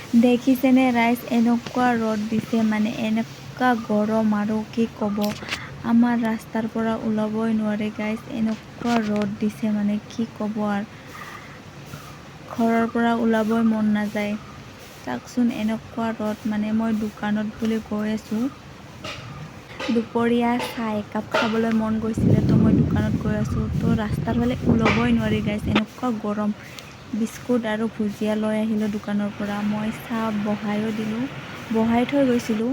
দেখিছেনে ৰাইজ এনেকুৱা ৰ'দ দিছে মানে এনেকুৱা গৰম আৰু কি ক'ব আমাৰ ৰাস্তাৰ পৰা ওলাবই নোৱাৰে গাইজ এনেকুৱা ৰ'দ দিছে মানে কি ক'ব আৰু ঘৰৰ পৰা ওলাবই মন নাযায় চাওকচোন এনেকুৱা ৰ'দ মানে মই দোকানত বুলি গৈ আছোঁ দুপৰীয়া চাহ একাপ খাবলৈ মন গৈছিলে তো মই দোকানত গৈ আছোঁ তো ৰাস্তাৰ ফালে ওলাবই নোৱাৰি গাইজ এনেকুৱা গৰম বিস্কুট আৰু ভুজিয়া লৈ আহিলোঁ দোকানৰ পৰা মই চাহ বহাই থৈ গৈছিলোঁ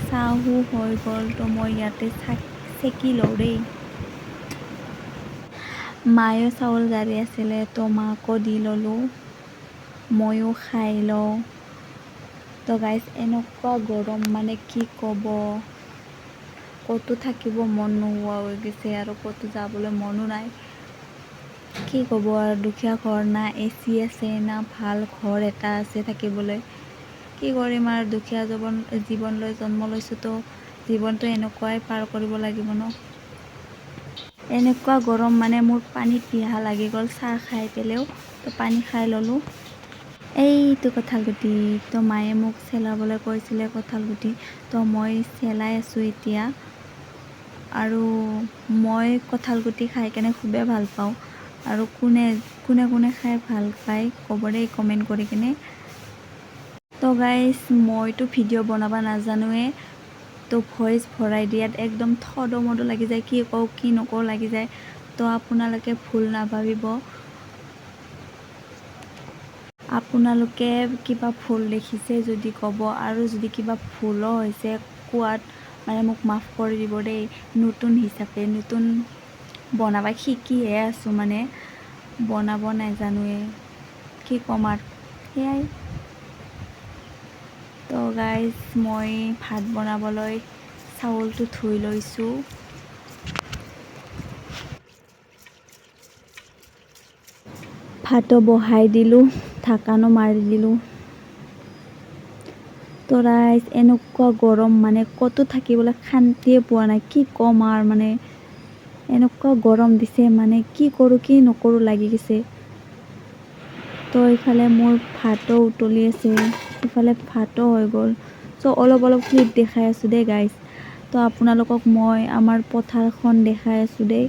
চাহো হৈ গ'ল তো মই ইয়াতে চেকি লওঁ দেই মায়েও চাউল জাৰি আছিলে তো মাকো দি ল'লোঁ ময়ো খাই লওঁ তো গাইজ এনেকুৱা গৰম মানে কি ক'ব ক'তো থাকিব মন নোহোৱা হৈ গৈছে আৰু ক'তো যাবলৈ মনো নাই কি ক'ব আৰু দুখীয়া ঘৰ না এচি আছে না ভাল ঘৰ এটা আছে থাকিবলৈ কি কৰিম আৰু দুখীয়া জীৱন লৈ জন্ম লৈছোঁ তো জীৱনটো এনেকুৱাই পাৰ কৰিব লাগিব ন এনেকুৱা গৰম মানে মোৰ পানীত পিয়াহ লাগি গ'ল চাহ খাই পেলাইও তো পানী খাই ল'লোঁ এইটো কঁঠালগুটি তো মায়ে মোক চেলাবলৈ কৈছিলে কঁঠালগুটি তো মই চেলাই আছোঁ এতিয়া আৰু মই কঁঠালগুটি খাই কেনে খুবেই ভাল পাওঁ আৰু কোনে খাই ভাল পায় ক'ব দেই কমেণ্ট কৰি কিনে তো গাইজ মইতো ভিডিঅ' বনাব নাজানোৱে তো ভইচ ভৰাই দিয়াত একদম থদমদ লাগি যায় কি কওঁ কি নকওঁ লাগি যায় তো আপোনালোকে ভুল নাভাবিব আপোনালোকে কিবা ভুল দেখিছে যদি ক'ব আৰু যদি কিবা ভুলো হৈছে কোৱাত মানে মোক মাফ কৰি দিব দেই নতুন হিচাপে নতুন বনাব শিকিহে আছোঁ মানে বনাব নাজানোৱে কি ক'ম আৰু সেয়াই তো গাইজ মই ভাত বনাবলৈ চাউলটো ধুই লৈছোঁ ভাতো বহাই দিলোঁ ঢাকনো মাৰি দিলোঁ তো ৰাইজ এনেকুৱা গৰম মানে ক'তো থাকিবলৈ শান্তিয়ে পোৱা নাই কি ক'ম আৰু মানে এনেকুৱা গৰম দিছে মানে কি কৰোঁ কি নকৰোঁ লাগি গৈছে তো ইফালে মোৰ ভাতো উতলি আছে ইফালে ভাতো হৈ গ'ল চ' অলপ ক্লিপ দেখাই আছোঁ দেই গাইজ তো আপোনালোকক মই আমাৰ পথাৰখন দেখাই আছোঁ দেই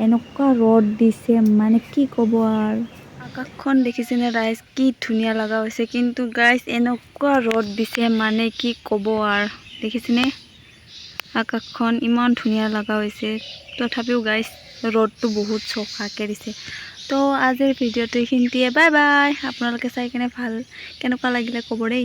এনেকুৱা ৰ'দ দিছে মানে কি ক'ব আৰু আকাশখন দেখিছেনে ৰাইজ কি ধুনীয়া লগা হৈছে কিন্তু গাইজ এনেকুৱা ৰ'দ দিছে মানে কি ক'ব আৰু দেখিছেনে আকাশখন ইমান ধুনীয়া লগা হৈছে তথাপিও গাইজ ৰ'দটো বহুত চোকাকৈ দিছে তো আজিৰ ভিডিঅ'টো এইখিনিতে বাই বাই আপোনালোকে চাই কেনে কেনেকুৱা লাগিলে ক'ব দেই।